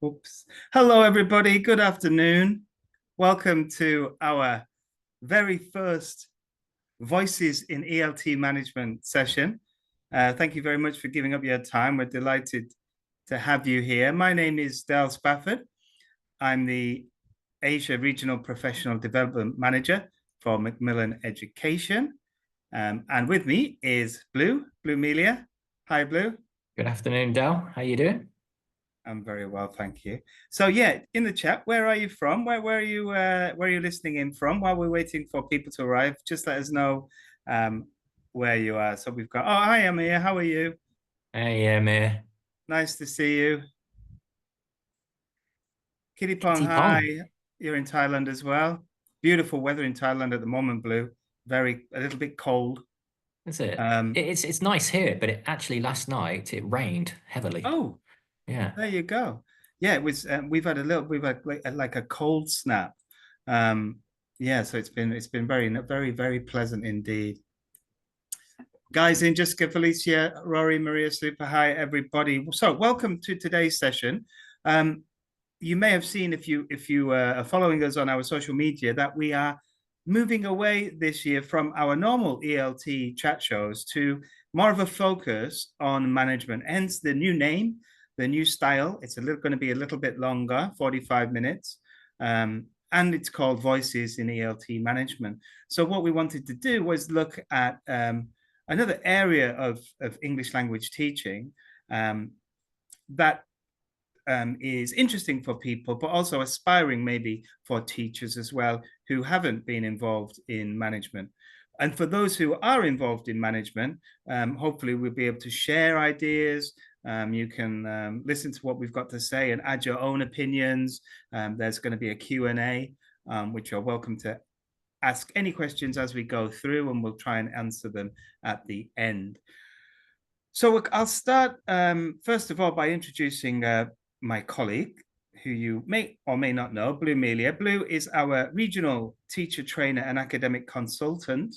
Whoops. Hello, everybody. Good afternoon. Welcome to our very first Voices in ELT Management session. Thank you very much for giving up your time. We're delighted to have you here. My name is Dale Spafford. I'm the Asia Regional Professional Development Manager for Macmillan Education. And with me is Blue Melia. Hi, Blue. Good afternoon, Dal. How you doing? I'm very well, thank you. So yeah, in the chat, where are you from? Where are you listening in from? While we're waiting for people to arrive, just let us know where you are. So we've got, oh, hi, Amir. How are you? Hey, Amir. Nice to see you. Kitty Pong, Kitty hi. Pong. You're in Thailand as well. Beautiful weather in Thailand at the moment, Blue. A little bit cold. Is it? Um, It's nice here, but it actually last night it rained heavily. oh, Yeah. there you go. Yeah, it was. We've had like a cold snap. Um, yeah, so it's been very pleasant indeed. Guys in Jessica, Felicia, Rory, Maria, Super, hi everybody. So welcome to today's session. You may have seen if you are following us on our social media that we are moving away this year from our normal ELT chat shows to more of a focus on management. Hence the new name, the new style. It's going to be a little bit longer, 45 minutes. And it's called Voices in ELT Management. So what we wanted to do was look at another area of English language teaching that is interesting for people, but also aspiring maybe for teachers as well who haven't been involved in management. And for those who are involved in management, hopefully we'll be able to share ideas. You can listen to what we've got to say and add your own opinions. There's going to be a Q&A, which you're welcome to ask any questions as we go through, and we'll try and answer them at the end. So I'll start, first of all, by introducing my colleague, who you may or may not know, Blue Melia. Blue is our regional teacher, trainer, and academic consultant.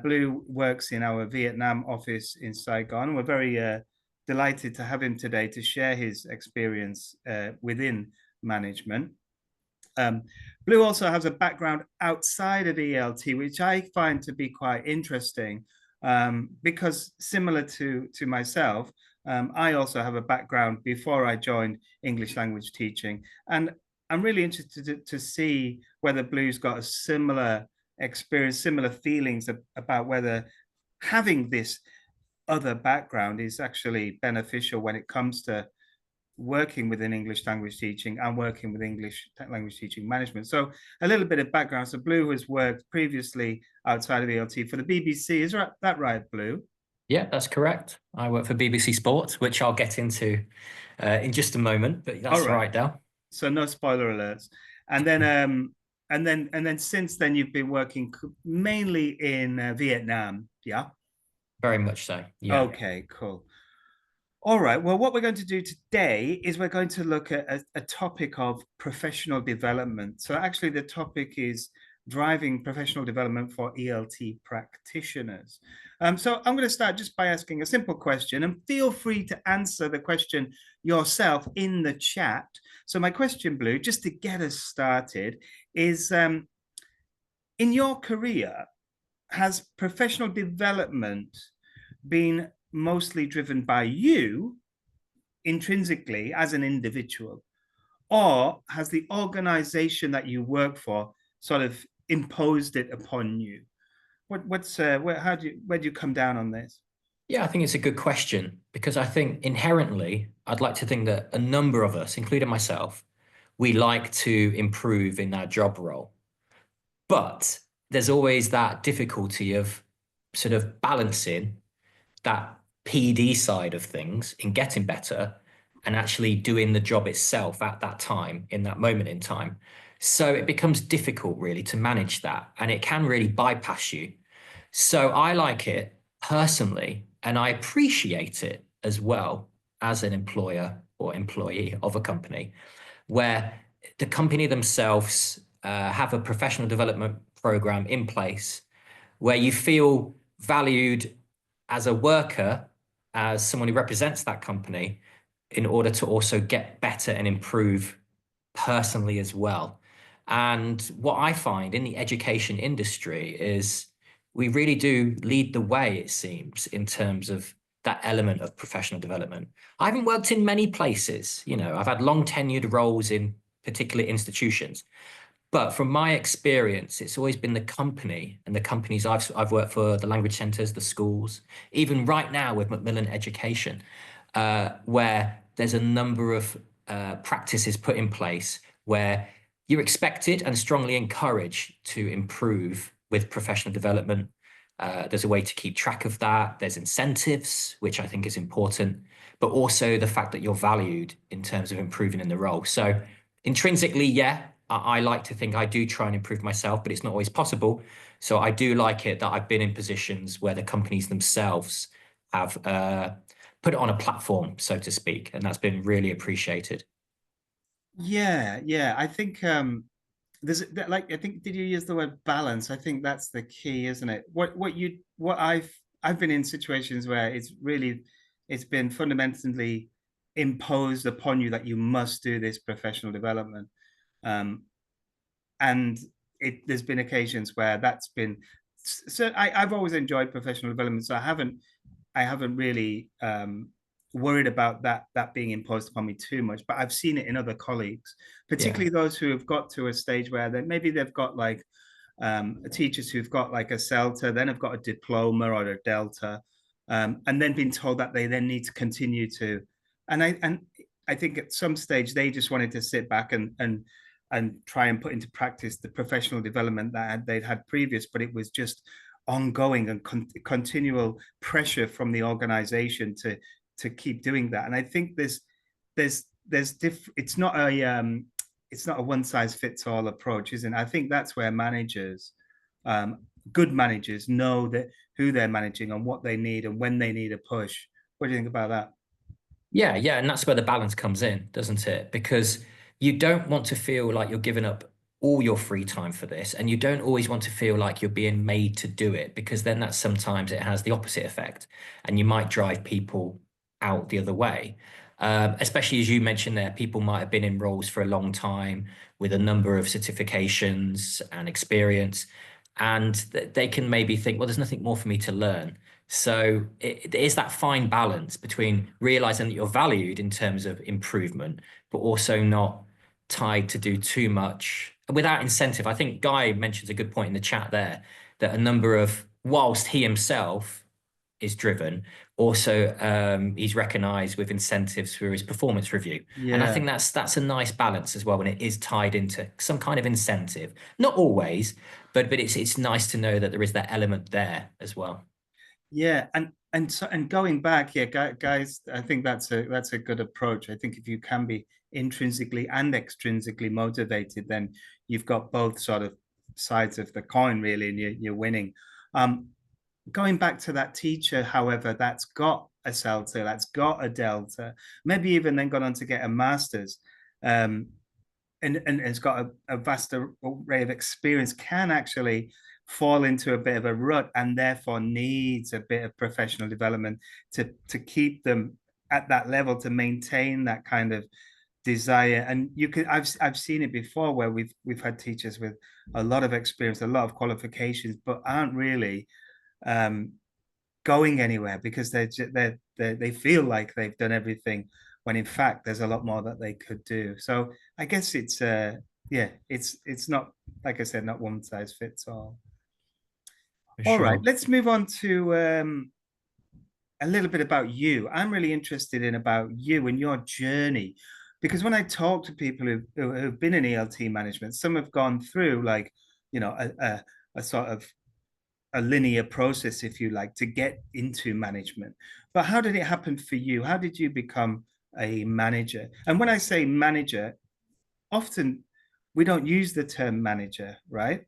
Blue works in our Vietnam office in Saigon. We're very delighted to have him today to share his experience within management. Blue also has a background outside of ELT, which I find to be quite interesting because similar to myself, I also have a background before I joined English language teaching. And I'm really interested to see whether Blue's got a similar experience, similar feelings about whether having this other background is actually beneficial when it comes to working within English language teaching and working with English language teaching management. So a little bit of background. So Blue has worked previously outside of ELT for the BBC. Is that right, Blue? Yeah, that's correct. I work for BBC Sports, which I'll get into in just a moment, but that's right, Dal. So no spoiler alerts. And then since then you've been working mainly in Vietnam, yeah? Very much so. Yeah. Okay, cool. All right. Well, what we're going to do today is we're going to look at a topic of professional development. So actually the topic is driving professional development for ELT practitioners. So I'm going to start just by asking a simple question, and feel free to answer the question yourself in the chat. So my question, Blue, just to get us started, is in your career, has professional development been mostly driven by you intrinsically as an individual, or has the organization that you work for sort of imposed it upon you? Where do you come down on this? Yeah, I think it's a good question because I think inherently, I'd like to think that a number of us, including myself, we like to improve in our job role. But there's always that difficulty of sort of balancing that PD side of things in getting better and actually doing the job itself at that time, in that moment in time. So it becomes difficult really to manage that, and it can really bypass you. So I like it personally, and I appreciate it as well as an employer or employee of a company, where the company themselves have a professional development program in place where you feel valued as a worker, as someone who represents that company, in order to also get better and improve personally as well. And what I find in the education industry is we really do lead the way, it seems, in terms of that element of professional development. I haven't worked in many places, you know, I've had long tenured roles in particular institutions. But from my experience, it's always been the company and the companies I've worked for, the language centers, the schools, even right now with Macmillan Education, where there's a number of practices put in place where you're expected and strongly encouraged to improve with professional development. There's a way to keep track of that. There's incentives, which I think is important, but also the fact that you're valued in terms of improving in the role. So intrinsically, yeah, I like to think I do try and improve myself, but it's not always possible. So I do like it that I've been in positions where the companies themselves have put it on a platform, so to speak, and that's been really appreciated. Yeah, yeah. I think there's like I think did you use the word balance? I think that's the key, isn't it? What I've been in situations where it's been fundamentally imposed upon you that you must do this professional development. Um, and there's been occasions where that's been so I've always enjoyed professional development, so I haven't really worried about that being imposed upon me too much. But I've seen it in other colleagues, Yeah. particularly those who have got to a stage where maybe they've got like teachers who've got like a CELTA, then have got a diploma or a Delta, and then been told that they then need to continue to, and I think at some stage they just wanted to sit back and try and put into practice the professional development that they'd had previous, but it was just ongoing and continual pressure from the organization to keep doing that. And I think it's not a one size fits all approach, isn't it? I think that's where managers, um, good managers, know that who they're managing and what they need and when they need a push. What do you think about that? Yeah, yeah, and that's where the balance comes in, doesn't it? Because you don't want to feel like you're giving up all your free time for this, and you don't always want to feel like you're being made to do it, because then that sometimes it has the opposite effect, and you might drive people out the other way. Especially as you mentioned there, people might have been in roles for a long time with a number of certifications and experience, and they can maybe think, well, there's nothing more for me to learn. So it is that fine balance between realizing that you're valued in terms of improvement, but also not tied to do too much without incentive. I think Guy mentions a good point in the chat there that a number of, whilst he himself is driven, also he's recognized with incentives for his performance review. And I Yeah. think that's a nice balance as well when it is tied into some kind of incentive. Not always, but it's nice to know that there is that element there as well. Yeah, and going back, yeah, guys, I think that's a good approach. I think if you can be intrinsically and extrinsically motivated, then you've got both sort of sides of the coin, really, and you're winning. Going back to that teacher, however, that's got a CELTA, that's got a Delta, maybe even then gone on to get a master's, um, and has got a vast array of experience, can actually fall into a bit of a rut and therefore needs a bit of professional development to keep them at that level, to maintain that kind of desire. And I've seen it before where we've had teachers with a lot of experience, a lot of qualifications, but aren't really um, going anywhere because they feel like they've done everything when in fact there's a lot more that they could do. So I guess yeah, it's not, like I said, not one size fits all. For All right, sure. let's move on to a little bit about you. I'm really interested in about you and your journey, because when I talk to people who've been in ELT management, some have gone through like, a sort of a linear process, if you like, to get into management. But how did it happen for you? How did you become a manager? And when I say manager, often we don't use the term manager, right?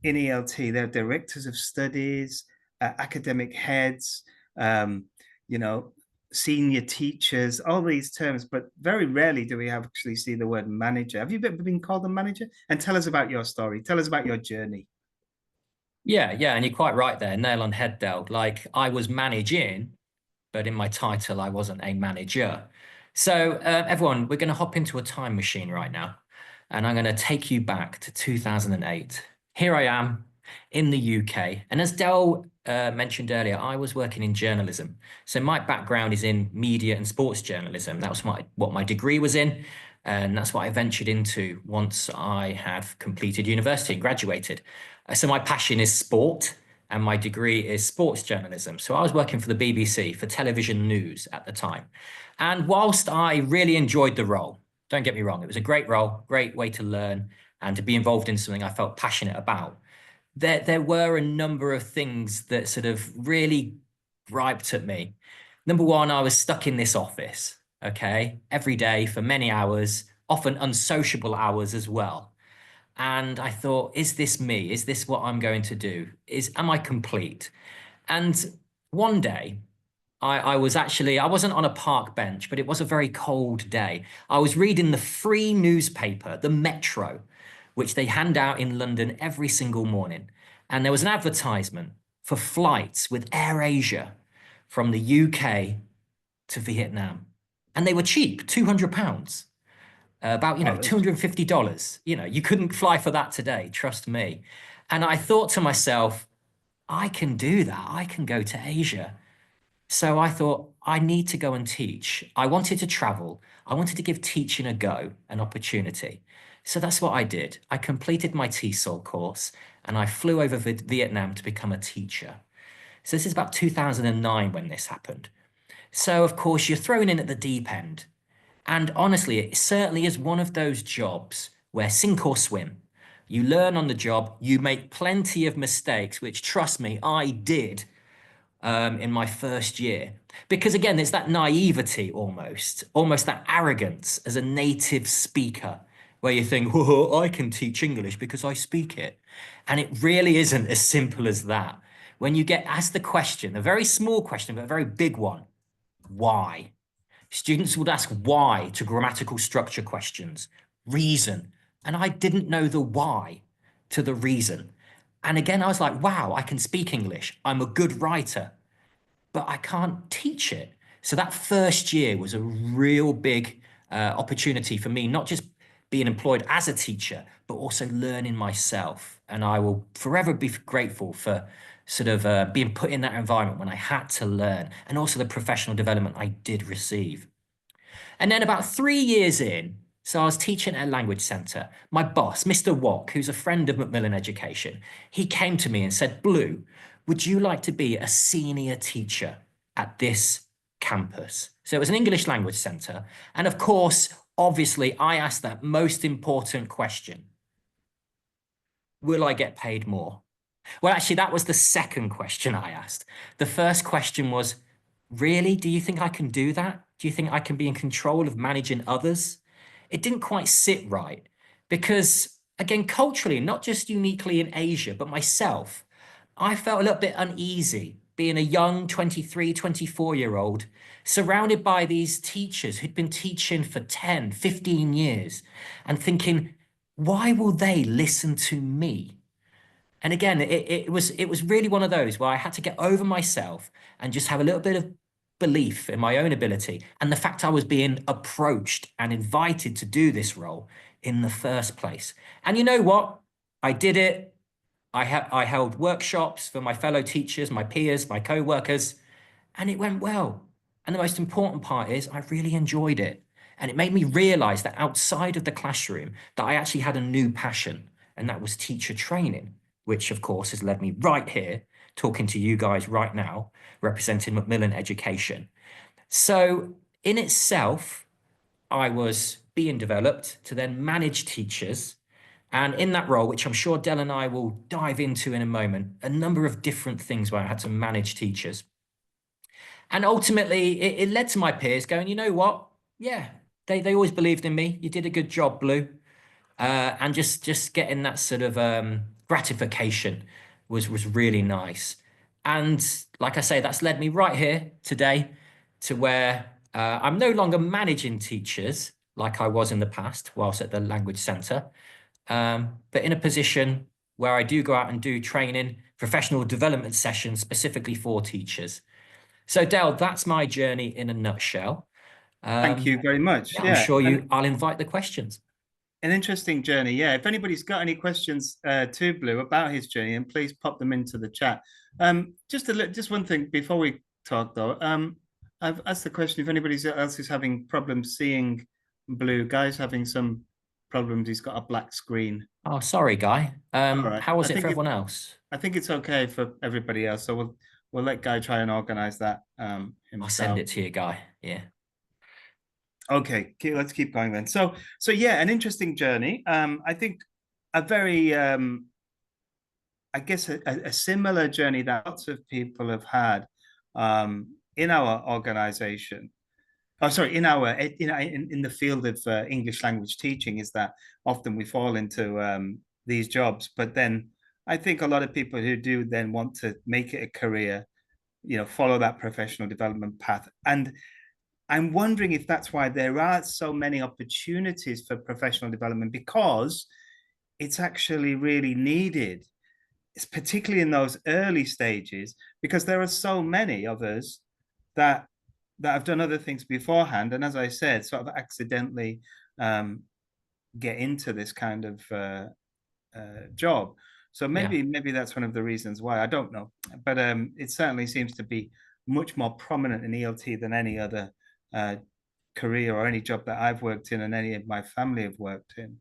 In ELT, they're directors of studies, academic heads, um, you know, senior teachers, all these terms, but very rarely do we actually see the word manager. Have you been called a manager? And tell us about your story. Tell us about your journey. Yeah, yeah, and you're quite right there, nail on head, Del. Like I was managing, but in my title, I wasn't a manager. So, everyone, we're going to hop into a time machine right now, and I'm going to take you back to 2008. Here I am in the UK, and as Del mentioned earlier, I was working in journalism. So my background is in media and sports journalism. That was what my degree was in, and that's what I ventured into once I had completed university and graduated. So my passion is sport, and my degree is sports journalism. So I was working for the BBC for television news at the time. And whilst I really enjoyed the role, don't get me wrong, it was a great role, great way to learn and to be involved in something I felt passionate about. There were a number of things that sort of really griped at me. Number one, I was stuck in this office, okay, every day for many hours, often unsociable hours as well. And I thought, is this me? Is this what I'm going to do? Am I complete? And one day, I wasn't on a park bench, but it was a very cold day. I was reading the free newspaper, the Metro, which they hand out in London every single morning. And there was an advertisement for flights with AirAsia from the UK to Vietnam. And they were cheap, £200, about, Oh, that's $250. You couldn't fly for that today, trust me. And I thought to myself, I can do that. I can go to Asia. So I thought, I need to go and teach. I wanted to travel. I wanted to give teaching a go, an opportunity. So that's what I did. I completed my TESOL course and I flew over Vietnam to become a teacher. So this is about 2009 when this happened. So of course you're thrown in at the deep end. And honestly, it certainly is one of those jobs where sink or swim. You learn on the job, you make plenty of mistakes, which trust me, I did in my first year. Because again, there's that naivety almost that arrogance as a native speaker, where you think, whoa, I can teach English because I speak it. And it really isn't as simple as that. When you get asked the question, a very small question, but a very big one, why? Students would ask why to grammatical structure questions, reason. And I didn't know the why to the reason. And again, I was like, wow, I can speak English. I'm a good writer, but I can't teach it. So that first year was a real big opportunity for me, not just being employed as a teacher, but also learning myself. And I will forever be grateful for sort of being put in that environment when I had to learn, and also the professional development I did receive. And then about 3 years in, so I was teaching at a language centre. My boss, Mr. Wack, who's a friend of Macmillan Education, he came to me and said, Blue, would you like to be a senior teacher at this campus? So it was an English language centre. And of course, obviously, I asked that most important question. Will I get paid more? Well, actually, that was the second question I asked. The first question was, really? Do you think I can do that? Do you think I can be in control of managing others? It didn't quite sit right because, again, culturally, not just uniquely in Asia, but myself, I felt a little bit uneasy being a young 23, 24-year-old surrounded by these teachers who'd been teaching for 10, 15 years and thinking, why will they listen to me? And again, it was really one of those where I had to get over myself and just have a little bit of belief in my own ability and the fact I was being approached and invited to do this role in the first place. And you know what? I did it. I held workshops for my fellow teachers, my peers, my co-workers, and it went well. And the most important part is I really enjoyed it. And it made me realize that outside of the classroom, that I actually had a new passion, and that was teacher training, which of course has led me right here, talking to you guys right now, representing Macmillan Education. So in itself, I was being developed to then manage teachers. And in that role, which I'm sure Del and I will dive into in a moment, a number of different things where I had to manage teachers. And ultimately, it led to my peers going, you know what? Yeah, they always believed in me. You did a good job, Blue. And just getting that sort of gratification was really nice. And like I say, that's led me right here today to where I'm no longer managing teachers like I was in the past whilst at the language centre, but in a position where I do go out and do training, professional development sessions specifically for teachers. So Del, that's my journey in a nutshell. Thank you very much. Yeah, I'm Yeah, sure and I'll invite the questions. an interesting journey. Yeah, if anybody's got any questions to Blue about his journey, and please pop them into the chat. Just one thing before we talk though. I've asked the question if anybody else is having problems seeing Blue. Guy's having some problems. He's got a black screen. Oh, sorry, Guy. All right. How was it for everyone else? I think it's okay for everybody else. So we'll let Guy try and organize that I'll send himself. it to you, Guy. Yeah. Okay, let's keep going then. So yeah, an interesting journey. I think a very I guess a similar journey that lots of people have had in our organization. Oh, sorry, in the field of English language teaching is that often we fall into these jobs, but then I think a lot of people who do then want to make it a career, follow that professional development path. And I'm wondering if that's why there are so many opportunities for professional development, because it's actually really needed. It's particularly in those early stages, because there are so many of us that have done other things beforehand, and as I said, sort of accidentally get into this kind of job. So maybe that's one of the reasons why. I don't know, but it certainly seems to be much more prominent in ELT than any other career or any job that I've worked in and any of my family have worked in.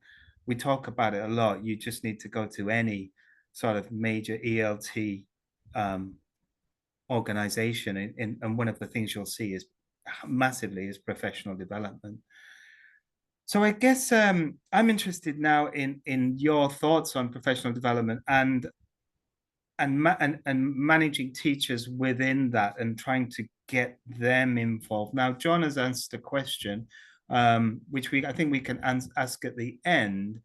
We talk about it a lot. You just need to go to any sort of major ELT organization, and one of the things you'll see is massively is professional development. So I guess I'm interested now in your thoughts on professional development and managing teachers within that and trying to get them involved. Now, John has asked a question, which I think we can ask at the end,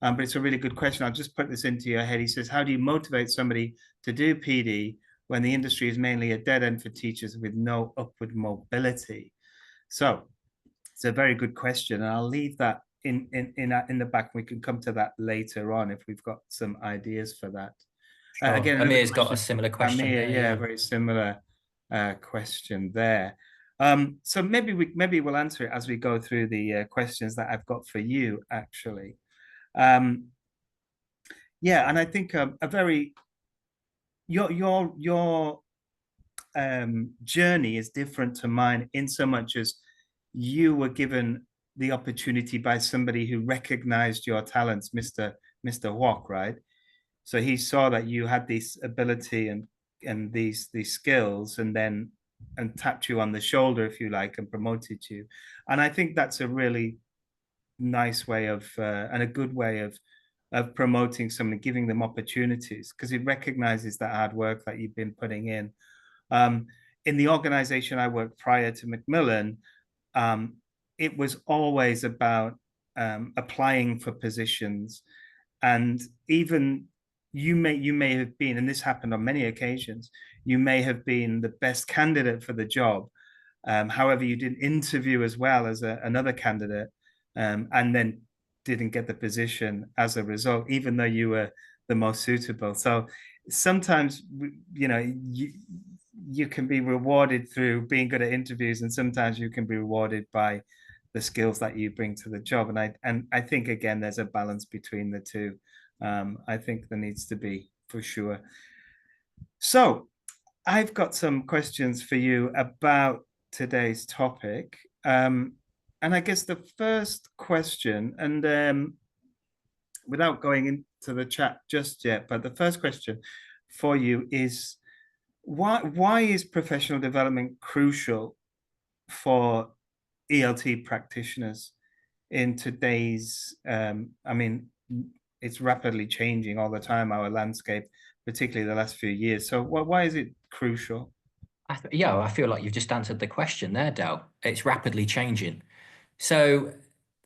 but it's a really good question. I'll just put this into your head. He says, how do you motivate somebody to do PD when the industry is mainly a dead end for teachers with no upward mobility? So it's a very good question, and I'll leave that in the back. We can come to that later on if we've got some ideas for that. Sure. Again, Amir's got a similar question Amir, there. yeah, very similar question there. So maybe we'll answer it as we go through the questions that I've got for you, actually. Yeah, and I think a very your journey is different to mine in so much as you were given the opportunity by somebody who recognized your talents, Mr. Walk, right? So he saw that you had this ability and these skills, and then tapped you on the shoulder, if you like, and promoted you. And I think that's a really nice way of and a good way of promoting someone, giving them opportunities, because it recognizes that hard work that you've been putting in. In the organization I worked prior to Macmillan, it was always about applying for positions, and even you may have been, and this happened on many occasions, you may have been the best candidate for the job. However, you didn't interview as well as another candidate, and then didn't get the position as a result, even though you were the most suitable. So sometimes, you can be rewarded through being good at interviews, and sometimes you can be rewarded by the skills that you bring to the job. And I think, again, there's a balance between the two. I think there needs to be, for sure. So I've got some questions for you about today's topic. And I guess the first question, and without going into the chat just yet, but the first question for you is, why is professional development crucial for ELT practitioners in today's, it's rapidly changing all the time, our landscape, particularly the last few years. So why is it crucial? I feel like you've just answered the question there, Del. It's rapidly changing. So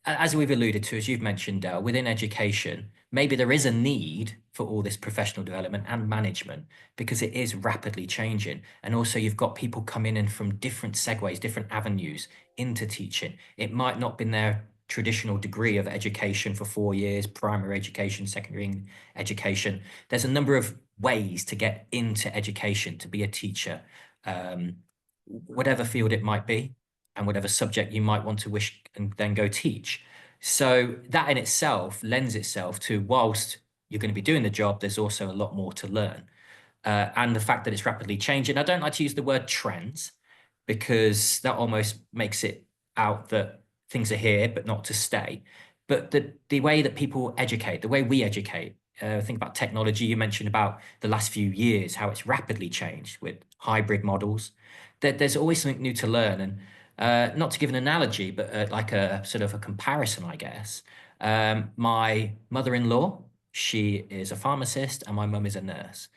as we've alluded to, as you've mentioned, Del, within education, maybe there is a need for all this professional development and management because it is rapidly changing. And also you've got people coming in from different segues, different avenues into teaching. It might not been their traditional degree of education for 4 years, primary education, secondary education. There's a number of ways to get into education, to be a teacher, whatever field it might be. and whatever subject you might want to wish and then go teach. So that in itself lends itself to, whilst you're going to be doing the job, there's also a lot more to learn. And the fact that it's rapidly changing. I don't like to use the word trends because that almost makes it out that things are here but not to stay. But the way that people educate, the way we educate, think about technology. You mentioned about the last few years, how it's rapidly changed with hybrid models. There's always something new to learn. And not to give an analogy, but like a sort of a comparison, I guess. My mother-in-law, she is a pharmacist and my mum is a nurse.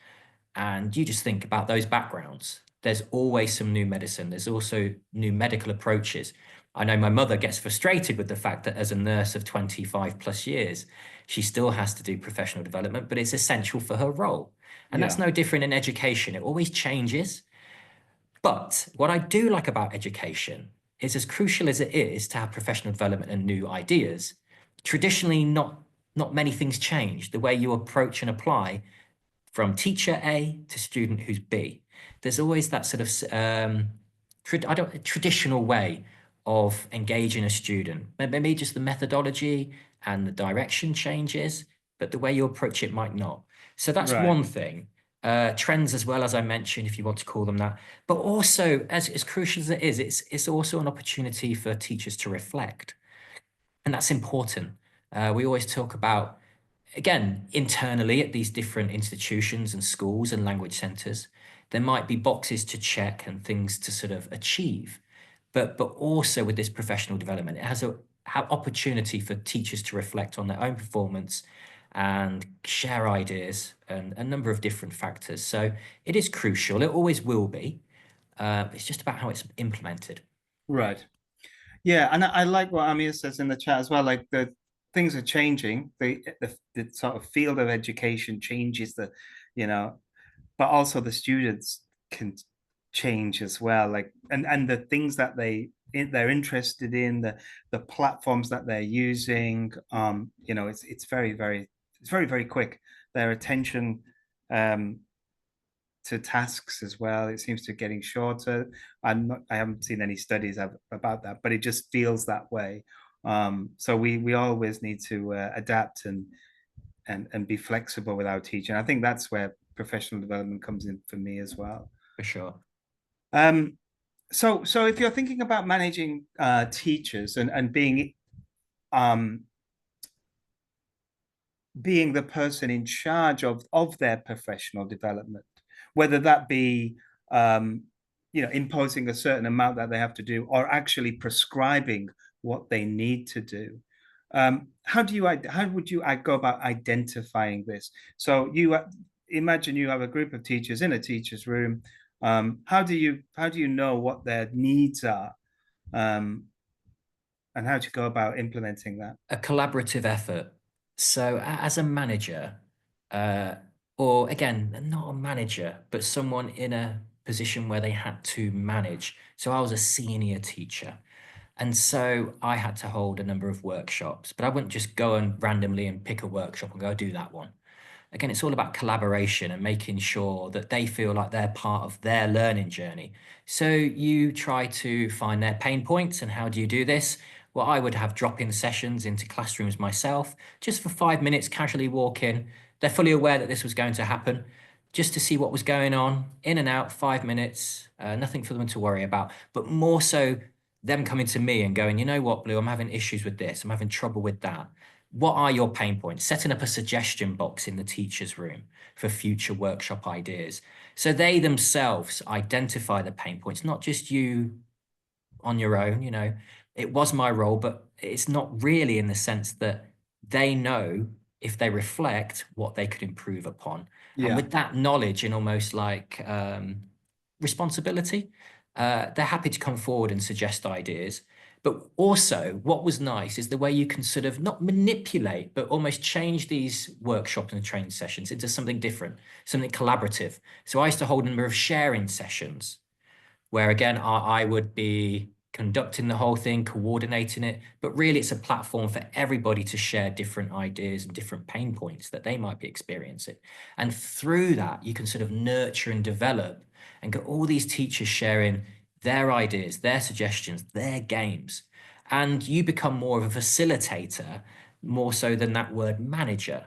And you just think about those backgrounds. There's always some new medicine. There's also new medical approaches. I know my mother gets frustrated with the fact that as a nurse of 25 plus years, she still has to do professional development, but it's essential for her role. And that's Yeah. no different in education. It always changes. But what I do like about education is, as crucial as it is to have professional development and new ideas, traditionally not many things change. The way you approach and apply from teacher A to student who's B. There's always that sort of traditional way of engaging a student. Maybe just the methodology and the direction changes, but the way you approach it might not. So that's Right. one thing. Trends as well, as I mentioned, if you want to call them that. But also, as crucial as it is, it's also an opportunity for teachers to reflect. And that's important. We always talk about, again, internally at these different institutions and schools and language centres, there might be boxes to check and things to sort of achieve. But also with this professional development, it has a opportunity for teachers to reflect on their own performance and share ideas and a number of different factors. So it is crucial. It always will be. It's just about how it's implemented. Right. Yeah, and I like what Amir says in the chat as well. Like the things are changing. The sort of field of education changes. You know, but also the students can change as well. Like and the things that they're interested in, the platforms that they're using. You know, it's very quick. Their attention um to tasks as well. It seems to be getting shorter. I haven't seen any studies about that, but it just feels that way. So we always need to adapt and be flexible with our teaching. I think that's where professional development comes in for me as well. For sure. Um, so if you're thinking about managing teachers and um, being the person in charge of their professional development, whether that be imposing a certain amount that they have to do or actually prescribing what they need to do. How would you go about identifying this? So you imagine you have a group of teachers in a teacher's room. How do you know what their needs are, and how to go about implementing that? A collaborative effort. So as a manager, or again, not a manager, but someone in a position where they had to manage. So I was a senior teacher. And so I had to hold a number of workshops, but I wouldn't just go and randomly and pick a workshop and go do that one. Again, it's all about collaboration and making sure that they feel like they're part of their learning journey. So you try to find their pain points. And how do you do this? Well, I would have drop-in sessions into classrooms myself, just for 5 minutes, casually walk in. They're fully aware that this was going to happen, just to see what was going on, in and out, 5 minutes, nothing for them to worry about, but more so them coming to me and going, you know what, Blue, I'm having issues with this. I'm having trouble with that. What are your pain points? Setting up a suggestion box in the teacher's room for future workshop ideas. So they themselves identify the pain points, not just you on your own. It was my role, but it's not really, in the sense that they know, if they reflect, what they could improve upon. And Yeah. with that knowledge and almost like responsibility, they're happy to come forward and suggest ideas. But also, what was nice is the way you can sort of not manipulate, but almost change these workshops and training sessions into something different, something collaborative. So I used to hold a number of sharing sessions where, again, I would be conducting the whole thing, coordinating it, but really it's a platform for everybody to share different ideas and different pain points that they might be experiencing. And through that, you can sort of nurture and develop and get all these teachers sharing their ideas, their suggestions, their games. And you become more of a facilitator, more so than that word manager.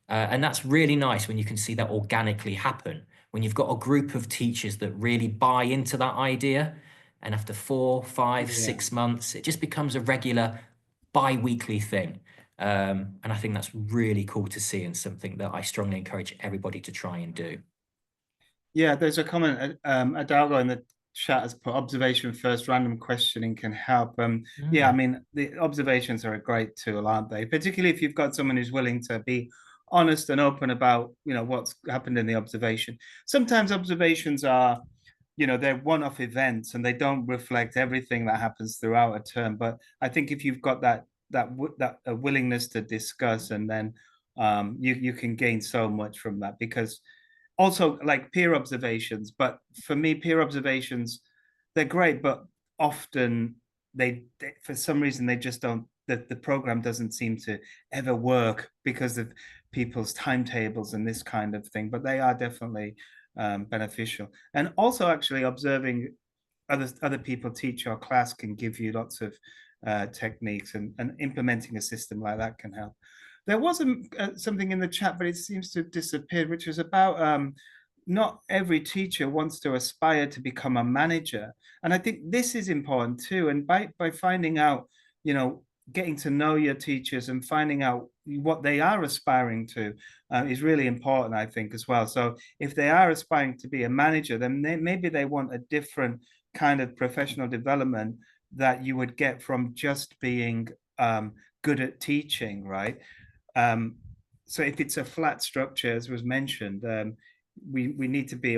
And that's really nice when you can see that organically happen, when you've got a group of teachers that really buy into that idea. And after 4, 5, Yeah. 6 months, it just becomes a regular bi-weekly thing. And I think that's really cool to see, and something that I strongly encourage everybody to try and do. Yeah, there's a comment. Adalgo in the chat has put observation first, random questioning can help. Yeah, I Mm. mean, the observations are a great tool, aren't they? Particularly if you've got someone who's willing to be honest and open about, what's happened in the observation. Sometimes observations are, they're one-off events and they don't reflect everything that happens throughout a term. But I think if you've got that willingness to discuss, and then you can gain so much from that, because also like peer observations. But for me, peer observations, they're great, but often they for some reason they just don't. The program doesn't seem to ever work because of people's timetables and this kind of thing. But they are definitely beneficial. And also, actually, observing other people teach your class can give you lots of techniques, and implementing a system like that can help. There was something in the chat, but it seems to have disappeared, which was about not every teacher wants to aspire to become a manager. And I think this is important too. And by finding out, getting to know your teachers and finding out what they are aspiring to is really important, I think, as well. So if they are aspiring to be a manager, then maybe they want a different kind of professional development that you would get from just being good at teaching, right? Um, so if it's a flat structure, as was mentioned, we need to be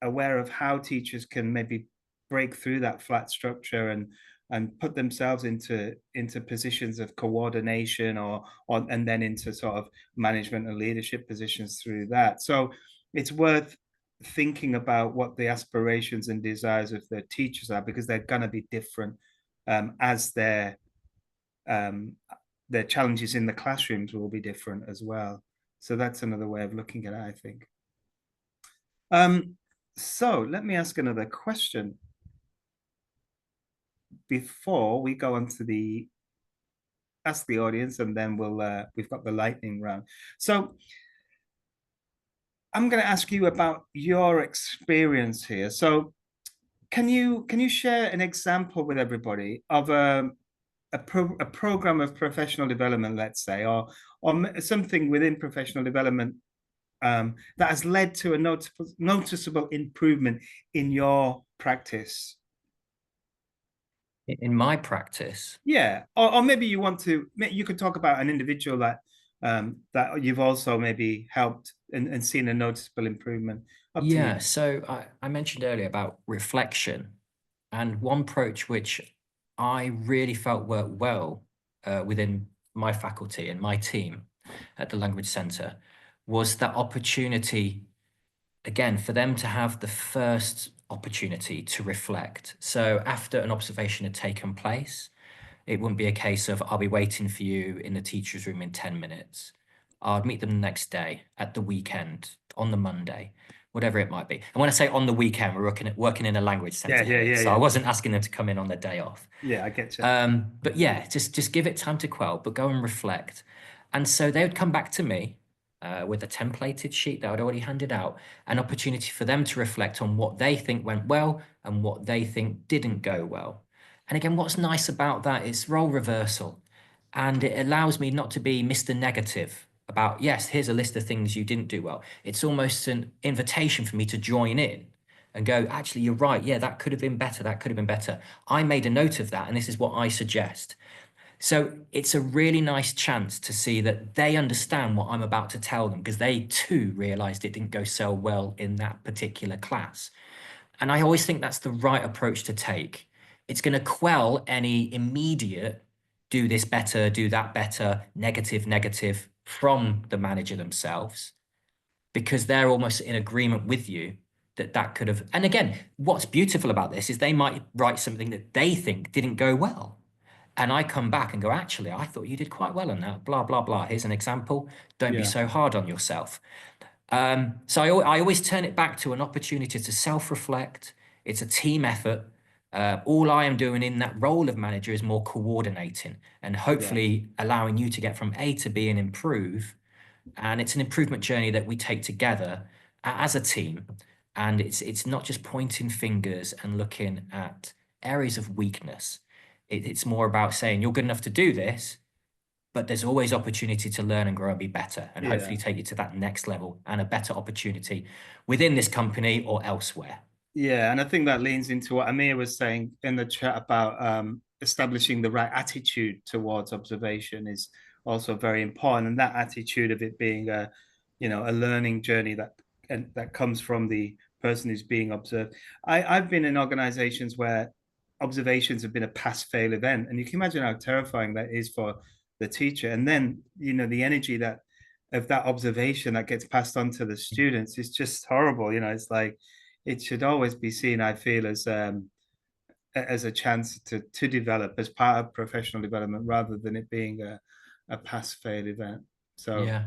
aware of how teachers can maybe break through that flat structure, and put themselves into positions of coordination, or and then into sort of management and leadership positions through that. So it's worth thinking about what the aspirations and desires of the teachers are, because they're going to be different as um, their challenges in the classrooms will be different as well. So that's another way of looking at it, I think. So let me ask another question before we go on to the ask the audience, and then we've got the lightning round. So I'm going to ask you about your experience here. So can you share an example with everybody of a program of professional development, let's say, or something within professional development that has led to a noticeable improvement in your practice? In my practice, Yeah, or maybe you could talk about an individual that you've also maybe helped and seen a noticeable improvement. Up to yeah. you. So I mentioned earlier about reflection, and one approach which I really felt worked well within my faculty and my team at the Language Centre was that opportunity, again, for them to have the first opportunity to reflect. So after an observation had taken place, it wouldn't be a case of, I'll be waiting for you in the teacher's room in 10 minutes. I'd meet them the next day, at the weekend, on the Monday, whatever it might be. And when I say on the weekend, we're working in a language Yeah, centre yeah, here. yeah, So I yeah. wasn't asking them to come in on their day off. Yeah, I get you. But yeah, just give it time to quell, but go and reflect. And so they would come back to me with a templated sheet that I'd already handed out, an opportunity for them to reflect on what they think went well and what they think didn't go well. And again, what's nice about that is role reversal. And it allows me not to be Mr. Negative about, yes, here's a list of things you didn't do well. It's almost an invitation for me to join in and go, actually, you're right. Yeah, that could have been better. That could have been better. I made a note of that, and this is what I suggest. So it's a really nice chance to see that they understand what I'm about to tell them, because they too realized it didn't go so well in that particular class. And I always think that's the right approach to take. It's going to quell any immediate do this better, do that better, negative from the manager themselves, because they're almost in agreement with you that that could have. And again, what's beautiful about this is they might write something that they think didn't go well. And I come back and go, actually, I thought you did quite well on that, blah, blah, blah. Here's an example. Don't be Yeah, so hard on yourself. So I always turn it back to an opportunity to self-reflect. It's a team effort. All I am doing in that role of manager is more coordinating and hopefully allowing you to get from A to B and improve. And it's an improvement journey that we take together as a team. And it's not just pointing fingers and looking at areas of weakness. It's more about saying you're good enough to do this, but there's always opportunity to learn and grow and be better, and hopefully take you to that next level and a better opportunity within this company or elsewhere. Yeah, and I think that leans into what Amir was saying in the chat about establishing the right attitude towards observation is also very important, and that attitude of it being a, a learning journey that comes from the person who's being observed. I've been in organizations where observations have been a pass-fail event, and you can imagine how terrifying that is for the teacher. And then the energy that of that observation that gets passed on to the students is just horrible. It's like it should always be seen, I feel, as a chance to develop as part of professional development rather than it being a pass-fail event. So Yeah.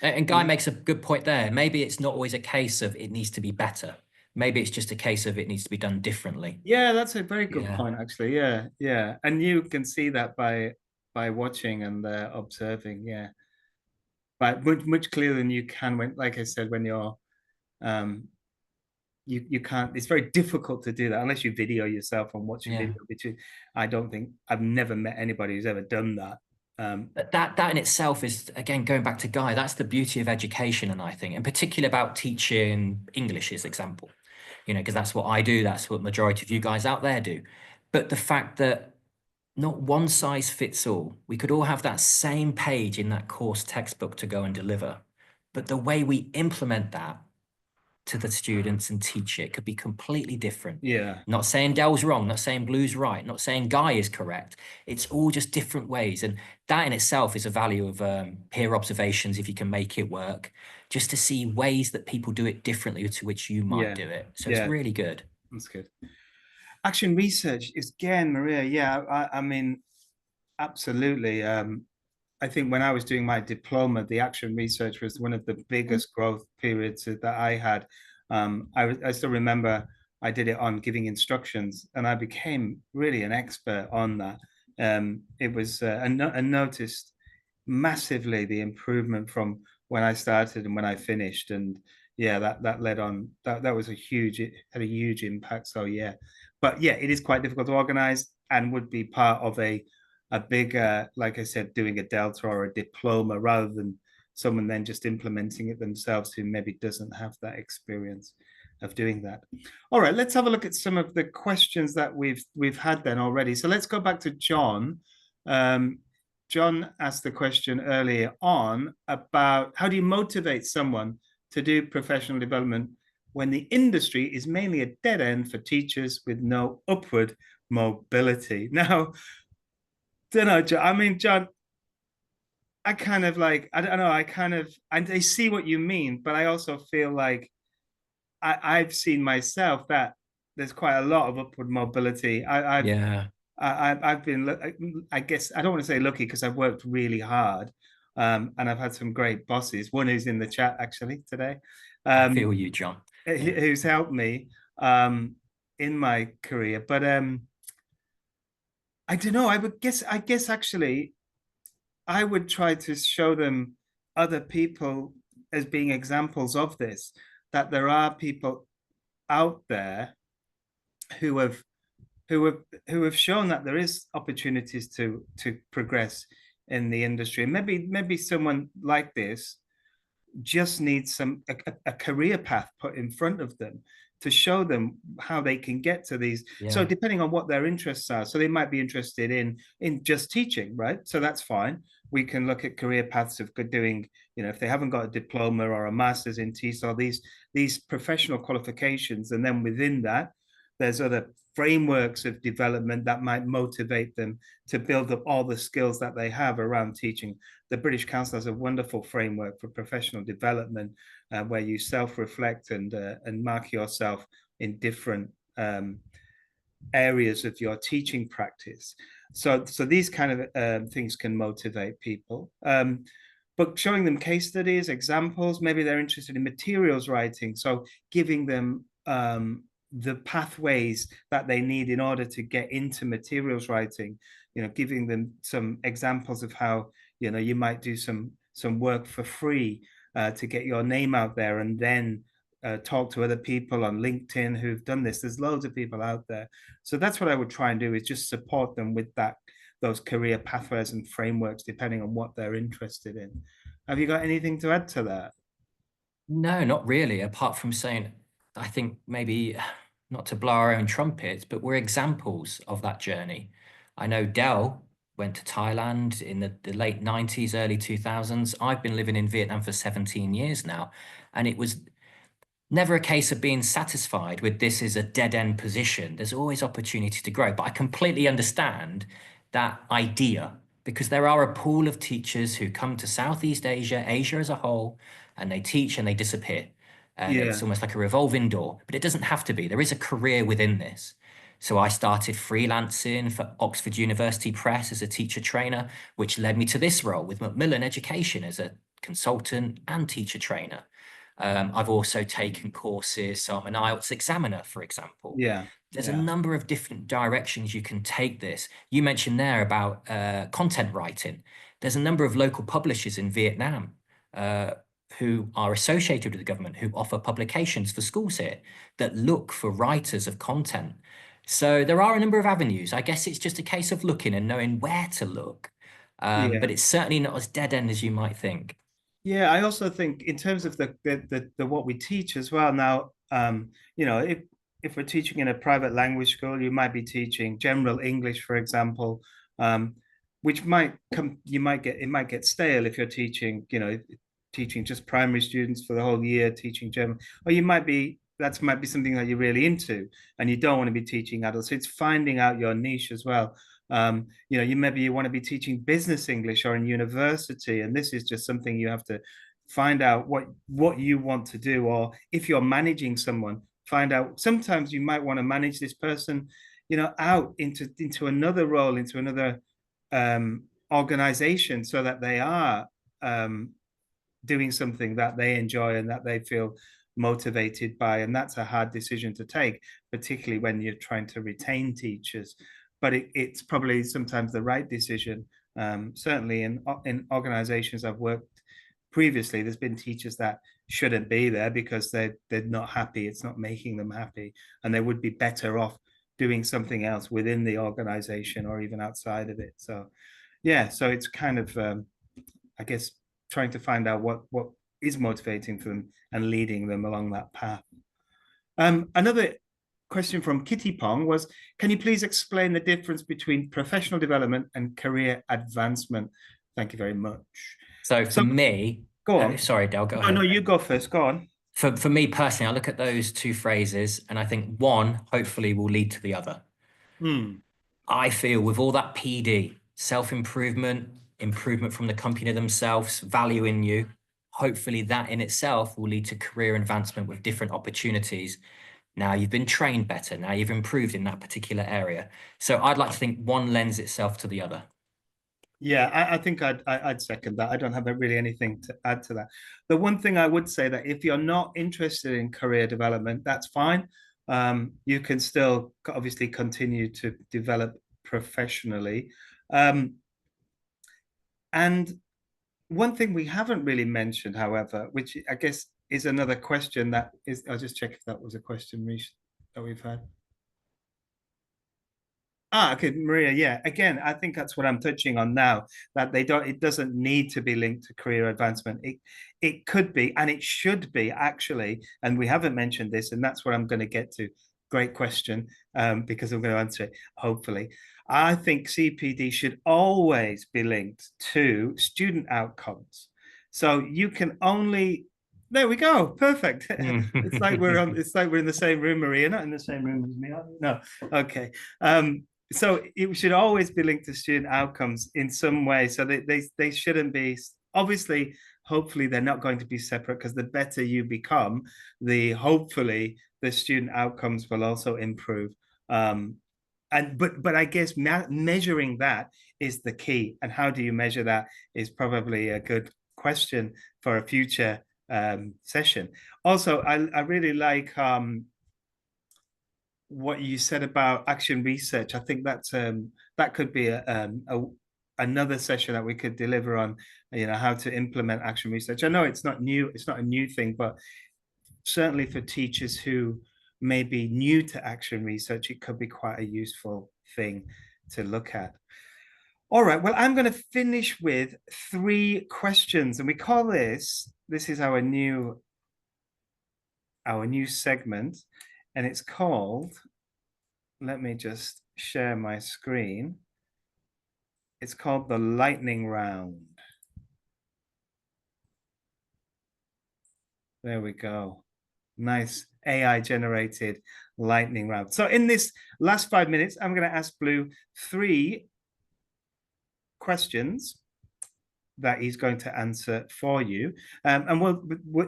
And Guy makes a good point there. Maybe it's not always a case of it needs to be better. Maybe it's just a case of it needs to be done differently. yeah, that's a very good point, actually. Yeah, yeah, and you can see that by watching and observing. Yeah, but much clearer than you can when, like I said, when you're you can't. It's very difficult to do that unless you video yourself and watch a video. Which I don't think I've never met anybody who's ever done that. But that in itself is, again, going back to Guy, that's the beauty of education, and I think, in particular, about teaching English as example, because that's what I do, that's what majority of you guys out there do. But the fact that not one size fits all, we could all have that same page in that course textbook to go and deliver, but the way we implement that to the students and teach it could be completely different. Yeah. Not saying Dell's wrong, not saying Blue's right, not saying Guy is correct. It's all just different ways. And that in itself is a value of peer observations, if you can make it work, just to see ways that people do it differently to which you might do it. So it's really good. That's good. Action research is, again, Maria. Yeah, I mean, absolutely. I think when I was doing my diploma, the action research was one of the biggest growth periods that I had. I still remember I did it on giving instructions, and I became really an expert on that. It was and noticed massively the improvement from when I started and when I finished, and yeah, that led on. That was it had a huge impact. So yeah, but yeah, it is quite difficult to organize and would be part of a bigger, like I said, doing a Delta or a diploma rather than someone then just implementing it themselves who maybe doesn't have that experience of doing that. All right, let's have a look at some of the questions that we've had then already. So let's go back to John. John asked the question earlier on about how do you motivate someone to do professional development when the industry is mainly a dead end for teachers with no upward mobility. Now, don't know, John. I mean, John, I kind of like, I don't know, I see what you mean, but I also feel like I've seen myself that there's quite a lot of upward mobility. I've been, I guess, I don't want to say lucky because I've worked really hard, and I've had some great bosses. One who's in the chat actually today. I feel you, John. Who's helped me in my career. But I don't know. I guess actually, I would try to show them other people as being examples of this, that there are people out there who have shown that there is opportunities to progress in the industry. And maybe someone like this just needs a career path put in front of them to show them how they can get to these. So depending on what their interests are, so they might be interested in just teaching, right? So that's fine. We can look at career paths of doing, if they haven't got a diploma or a master's in TESOL, these professional qualifications, and then within that, there's other frameworks of development that might motivate them to build up all the skills that they have around teaching. The British Council has a wonderful framework for professional development where you self-reflect and mark yourself in different areas of your teaching practice. So these kind of things can motivate people. But showing them case studies, examples, maybe they're interested in materials writing. So giving them the pathways that they need in order to get into materials writing, giving them some examples of how, you might do some work for free to get your name out there, and then talk to other people on LinkedIn who've done this. There's loads of people out there. So that's what I would try and do, is just support them with those career pathways and frameworks, depending on what they're interested in. Have you got anything to add to that? No, not really, apart from saying, I think maybe not to blow our own trumpets, but we're examples of that journey. I know Dell went to Thailand in the late 90s, early 2000s. I've been living in Vietnam for 17 years now, and it was never a case of being satisfied with this is a dead end position. There's always opportunity to grow. But I completely understand that idea, because there are a pool of teachers who come to Southeast Asia, Asia as a whole, and they teach and they disappear. And it's Yeah. almost like a revolving door, but it doesn't have to be. There is a career within this. So I started freelancing for Oxford University Press as a teacher trainer, which led me to this role with Macmillan Education as a consultant and teacher trainer. I've also taken courses, so I'm an IELTS examiner, for example. Yeah. There's a Yeah. number of different directions you can take this. You mentioned there about content writing. There's a number of local publishers in Vietnam uh, who are associated with the government, who offer publications for schools here that look for writers of content. So there are a number of avenues. I guess it's just a case of looking and knowing where to look. Yeah. But it's certainly not as dead end as you might think. Yeah, I also think in terms of the what we teach as well now, if we're teaching in a private language school, you might be teaching general English, for example, which it might get stale if you're teaching just primary students for the whole year, teaching German, or that might be something that you're really into, and you don't want to be teaching adults. So it's finding out your niche as well. You want to be teaching business English or in university, and this is just something you have to find out what you want to do. Or if you're managing someone, find out, sometimes you might want to manage this person, out into another role, into another organization, so that they are doing something that they enjoy and that they feel motivated by. And that's a hard decision to take, particularly when you're trying to retain teachers. But it's probably sometimes the right decision. Certainly in organizations I've worked previously, there's been teachers that shouldn't be there because they're not happy. It's not making them happy, and they would be better off doing something else within the organization or even outside of it. So yeah, so it's kind of I guess trying to find out what is motivating them and leading them along that path. Another question from Kitty Pong was, can you please explain the difference between professional development and career advancement? Thank you very much. So for So me, go on. sorry, Dale, go No, no, ahead. you go first. Go on. For me personally, I look at those two phrases and I think one hopefully will lead to the other. Hmm. I feel with all that PD, self-improvement, improvement from the company themselves, value in you, hopefully that in itself will lead to career advancement with different opportunities. Now you've been trained better. Now you've improved in that particular area. So I'd like to think one lends itself to the other. Yeah, I think I'd second that. I don't have really anything to add to that. The one thing I would say, that if you're not interested in career development, that's fine. You can still obviously continue to develop professionally. And one thing we haven't really mentioned, however, which I guess is another question that is, I'll just check if that was a question, Rish, that we've had. Okay, Maria. Yeah, again, I think that's what I'm touching on now. That it doesn't need to be linked to career advancement. It could be, and it should be actually. And we haven't mentioned this, and that's what I'm going to get to. Great question, because I'm going to answer it. Hopefully, I think CPD should always be linked to student outcomes. So you can only. There we go. Perfect. It's like we're on. It's like we're in the same room, Maria. Not in the same room as me. No. Okay. So it should always be linked to student outcomes in some way. So they shouldn't be, obviously, hopefully they're not going to be separate, because the better you become, hopefully the student outcomes will also improve. But I guess measuring that is the key. And how do you measure that is probably a good question for a future session. Also, I really like what you said about action research. I think that could be another session that we could deliver on, how to implement action research. I know it's not new, it's not a new thing, but certainly for teachers who may be new to action research, it could be quite a useful thing to look at. All right, well, I'm going to finish with 3 questions, and we call this is our new segment, and it's called, let me just share my screen. It's called the lightning round. There we go. Nice AI generated lightning round. So in this last 5 minutes, I'm going to ask Blue 3 questions that he's going to answer for you. And we'll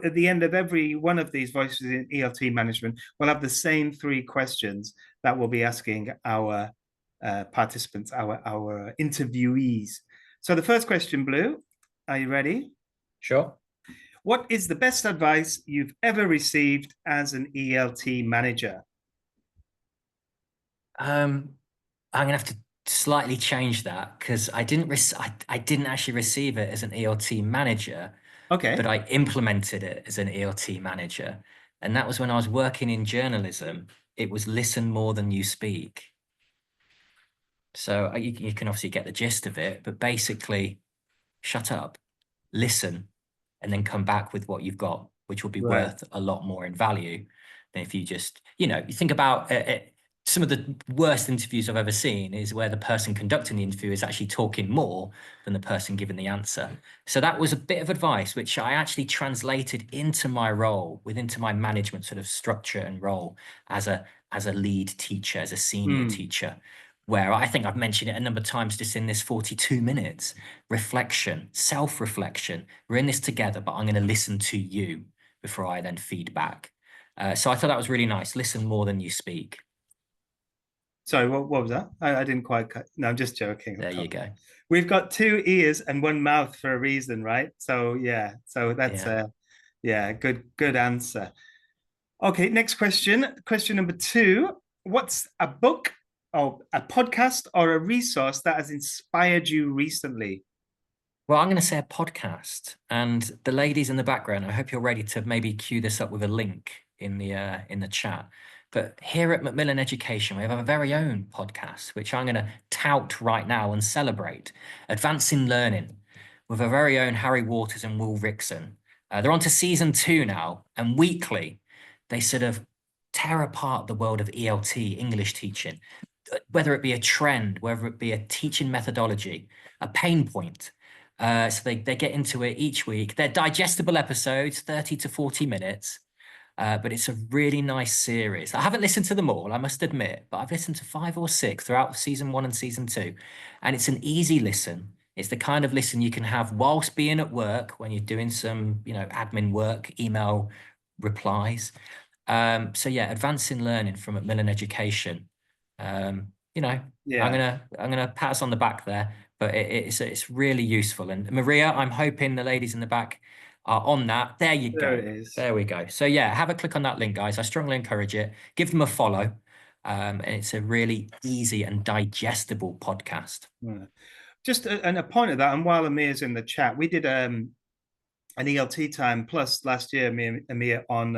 at the end of every one of these voices in ELT management, we'll have the same 3 questions that we'll be asking our participants, our interviewees. So the first question, Blue, are you ready? Sure. What is the best advice you've ever received as an ELT manager? I'm gonna have to slightly change that because I didn't actually receive it as an ELT manager, Okay. but I implemented it as an ELT manager. And that was when I was working in journalism. It was listen more than you speak. So you can obviously get the gist of it, but basically shut up, listen, and then come back with what you've got, which will be worth a lot more in value than if you just, you think about some of the worst interviews I've ever seen is where the person conducting the interview is actually talking more than the person giving the answer. So that was a bit of advice, which I actually translated into my role, into my management sort of structure and role as a lead teacher, as a senior teacher, where I think I've mentioned it a number of times just in this 42 minutes, reflection, self-reflection. We're in this together, but I'm going to listen to you before I then feed back. So I thought that was really nice. Listen more than you speak. Sorry, what was that? I didn't quite cut. No, I'm just joking. There you go. We've got 2 ears and 1 mouth for a reason, right? So yeah, so that's good answer. Okay, next question. Question number 2. What's a book or a podcast or a resource that has inspired you recently? Well, I'm going to say a podcast, and the ladies in the background, I hope you're ready to maybe cue this up with a link in the chat. But here at Macmillan Education, we have our very own podcast, which I'm going to tout right now and celebrate. Advancing Learning, with our very own Harry Waters and Will Rickson. They're on to season 2 now, and weekly, they sort of tear apart the world of ELT, English teaching, whether it be a trend, whether it be a teaching methodology, a pain point. So they get into it each week. They're digestible episodes, 30 to 40 minutes. But it's a really nice series. I haven't listened to them all, I must admit, but I've listened to 5 or 6 throughout season 1 and season 2. And it's an easy listen. It's the kind of listen you can have whilst being at work when you're doing some, admin work, email replies. So yeah, Advancing Learning from Macmillan Education. I'm gonna pat us on the back there, but it's really useful. And Maria, I'm hoping the ladies in the back are on that. There you go. It is. There we go. So yeah, have a click on that link, guys. I strongly encourage it. Give them a follow. And it's a really easy and digestible podcast. Just a point of that, and while Amir's in the chat, we did an ELT time plus last year, me and Amir, on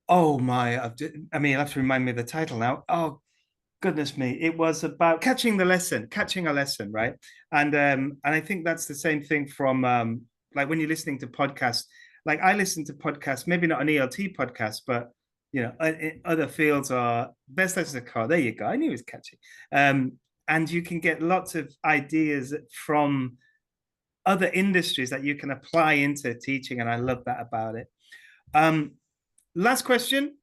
Amir, you'll have to remind me of the title now. Oh goodness me, it was about catching a lesson, right? And I think that's the same thing from like when you're listening to podcasts. Like I listen to podcasts, maybe not an ELT podcast, but in other fields are best as a car. There you go. I knew it was catchy. And you can get lots of ideas from other industries that you can apply into teaching, and I love that about it. Last question.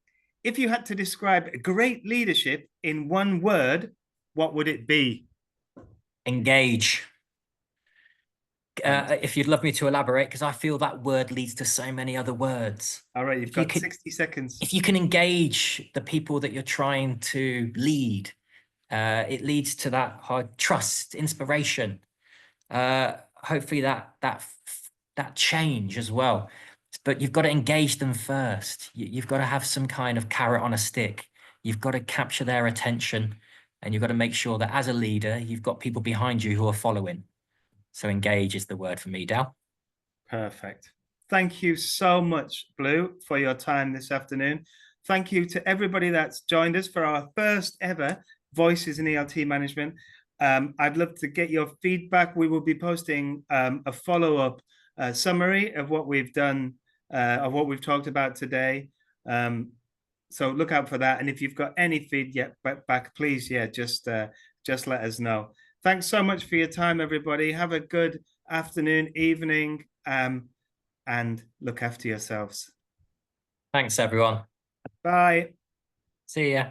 If you had to describe great leadership in 1 word, what would it be? Engage. If you'd love me to elaborate, because I feel that word leads to so many other words. All right, you've got 60 seconds. If you can engage the people that you're trying to lead, it leads to that hard trust, inspiration, hopefully that change as well. but you've got to engage them first. You've got to have some kind of carrot on a stick. You've got to capture their attention, and you've got to make sure that as a leader, you've got people behind you who are following. So engage is the word for me, Dal. Perfect. Thank you so much, Blue, for your time this afternoon. Thank you to everybody that's joined us for our first ever Voices in ELT Management. I'd love to get your feedback. We will be posting a follow-up summary of what we've done, of what we've talked about today. So look out for that. And if you've got any feedback, please, just let us know. Thanks so much for your time, everybody. Have a good afternoon, evening, and look after yourselves. Thanks, everyone. Bye. See ya.